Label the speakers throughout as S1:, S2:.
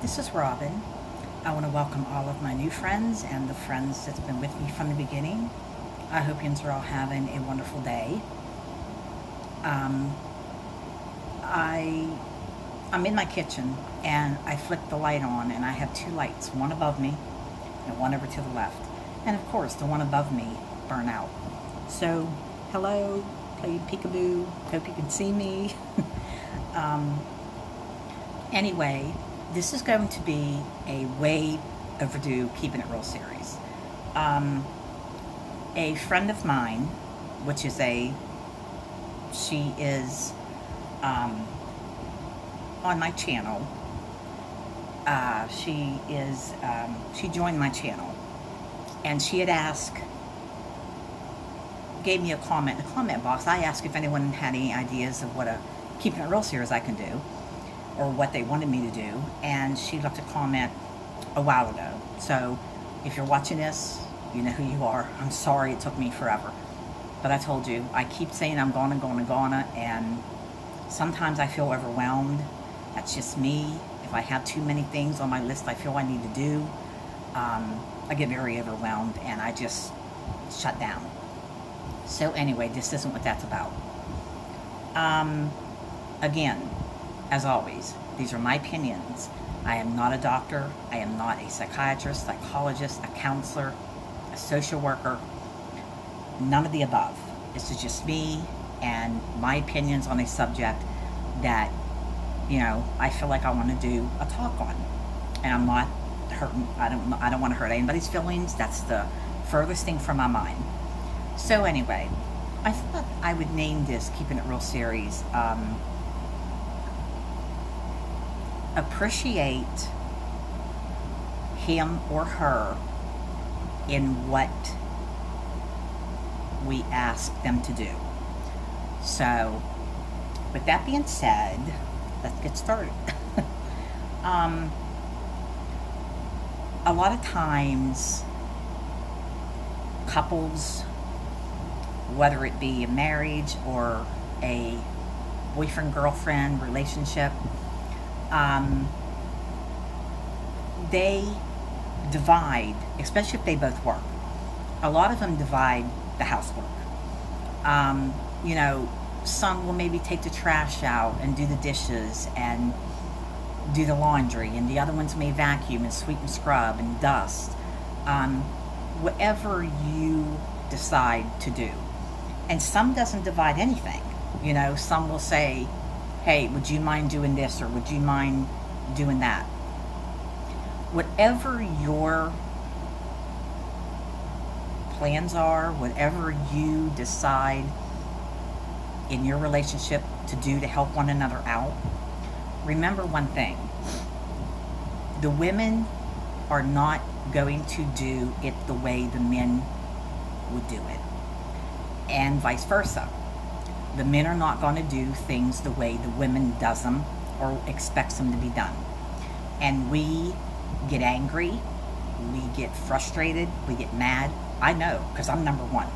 S1: This is Robin. I want to welcome all of my new friends and the friends that's been with me from the beginning. I hope you are all having a wonderful day. Um, I I'm in my kitchen and I flicked the light on and I have two lights, one above me and one over to the left. And of course, the one above me burned out. So, hello, play peekaboo. Hope you can see me. um, Anyway, this is going to be a way overdue Keeping It Real series. Um, a friend of mine, which is she is um, on my channel. She joined my channel, and she had gave me a comment in the comment box. I asked if anyone had any ideas of what a Keeping It Real series I can do, or what they wanted me to do, and she left a comment a while ago. So if you're watching this, you know who you are. I'm sorry it took me forever, but I told you, I keep saying I'm gonna, and sometimes I feel overwhelmed. That's just me. If I have too many things on my list I feel I need to do, I get very overwhelmed and I just shut down. So anyway, this isn't what that's about. Again, as always, these are my opinions. I am not a doctor. I am not a psychiatrist, psychologist, a counselor, a social worker. None of the above. This is just me and my opinions on a subject that, I feel like I want to do a talk on. And I'm not hurting. I don't want to hurt anybody's feelings. That's the furthest thing from my mind. So anyway, I thought I would name this Keeping It Real series, appreciate him or her in what we ask them to do. So, with that being said, let's get started. um, a lot of times, couples, whether it be a marriage or a boyfriend-girlfriend relationship, they divide, especially if they both work. A lot of them divide the housework. Um, some will maybe take the trash out and do the dishes and do the laundry, and the other ones may vacuum and sweep and scrub and dust. Whatever you decide to do. And some doesn't divide anything. Some will say, hey, would you mind doing this, or would you mind doing that? Whatever your plans are, whatever you decide in your relationship to do to help one another out, remember one thing. The women are not going to do it the way the men would do it, and vice versa. The men are not going to do things the way the women does them or expects them to be done. And we get angry, we get frustrated, we get mad. I know, because I'm number one.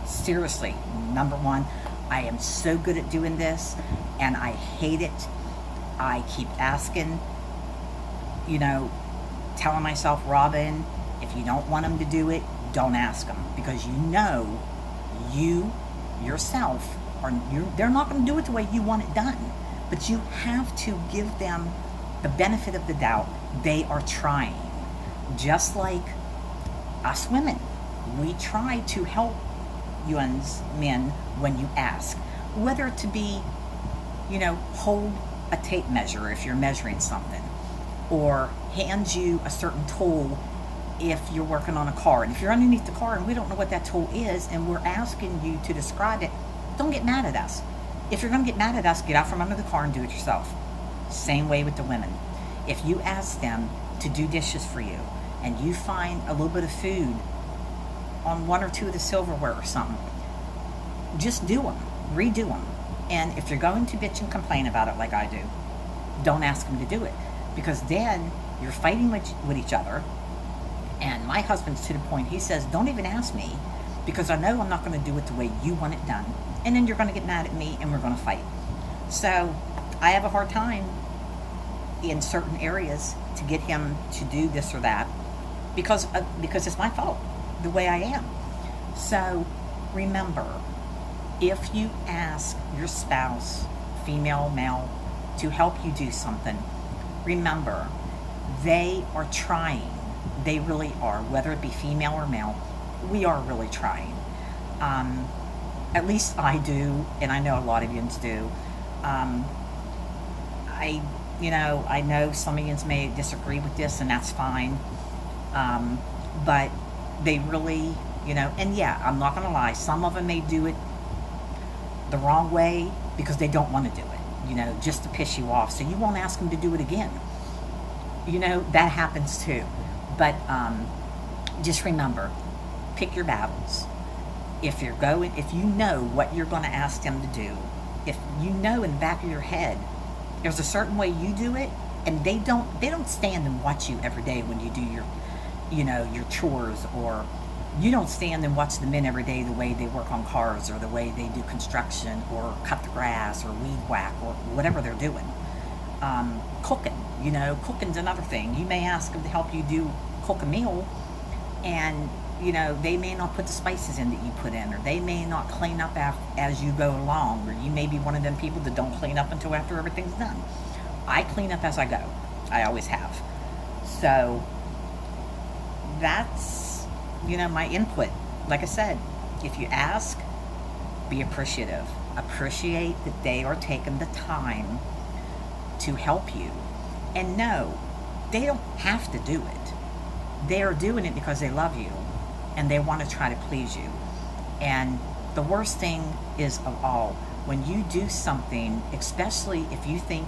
S1: Seriously, number one. I am so good at doing this, and I hate it. I keep asking, telling myself, Robin, if you don't want them to do it, don't ask them. Because you yourself, they're not going to do it the way you want it done. But you have to give them the benefit of the doubt. They are trying. Just like us women. We try to help you men when you ask. Whether to be, hold a tape measure if you're measuring something, or hand you a certain tool if you're working on a car. And if you're underneath the car and we don't know what that tool is and we're asking you to describe it, don't get mad at us. If you're going to get mad at us, get out from under the car and do it yourself. Same way with the women. If you ask them to do dishes for you and you find a little bit of food on one or two of the silverware or something, just do them, redo them. And if you're going to bitch and complain about it like I do, don't ask them to do it, because then you're fighting with each other. And my husband's to the point, he says, don't even ask me, because I know I'm not going to do it the way you want it done. And then you're going to get mad at me and we're going to fight. So I have a hard time in certain areas to get him to do this or that because it's my fault the way I am. So remember, if you ask your spouse, female, male, to help you do something, remember, they are trying. They really are. Whether it be female or male, we are really trying. At least I do, and I know a lot of yins do. I know some of yins may disagree with this, and that's fine. But they really, and yeah, I'm not going to lie, some of them may do it the wrong way because they don't want to do it, just to piss you off. So you won't ask them to do it again. That happens too. But just remember, pick your battles. If you know what you're going to ask them to do, if you know in the back of your head, there's a certain way you do it, and they don't stand and watch you every day when you do your chores, or you don't stand and watch the men every day the way they work on cars, or the way they do construction, or cut the grass, or weed whack, or whatever they're doing. Cooking's another thing. You may ask them to help you cook a meal, and they may not put the spices in that you put in, or they may not clean up as you go along, or you may be one of them people that don't clean up until after everything's done. I clean up as I go. I always have. So that's my input. Like I said, if you ask, be appreciative. Appreciate that they are taking the time to help you. And no, they don't have to do it. They are doing it because they love you and they want to try to please you. And the worst thing is of all, when you do something, especially if you think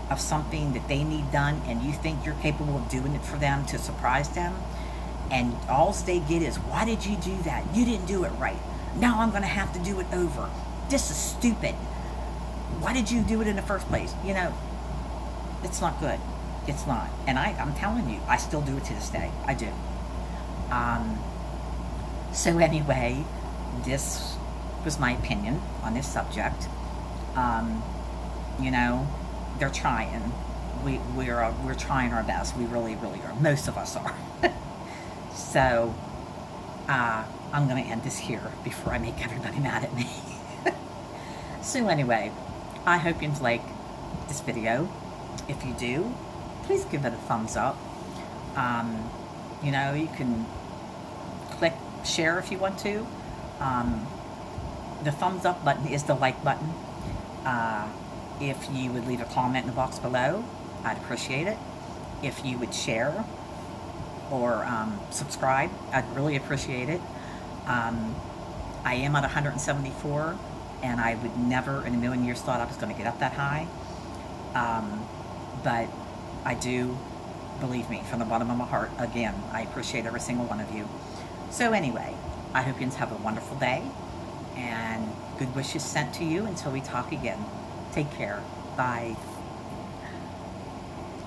S1: of something that they need done and you think you're capable of doing it for them to surprise them, and all they get is, why did you do that? You didn't do it right. Now I'm going to have to do it over. This is stupid. Why did you do it in the first place? It's not good. It's not. And I'm telling you, I still do it to this day. I do. So anyway, this was my opinion on this subject. They're trying. We're trying our best. We really, really are. Most of us are. So I'm going to end this here before I make everybody mad at me. So anyway, I hope you like this video. If you do, please give it a thumbs up. You can click share if you want to. The thumbs up button is the like button. If you would leave a comment in the box below, I'd appreciate it. If you would share or subscribe, I'd really appreciate it. I am at 174, and I would never in a million years thought I was going to get up that high. But I do, believe me, from the bottom of my heart, again, I appreciate every single one of you. So anyway, I hope you have a wonderful day, and good wishes sent to you until we talk again. Take care. Bye.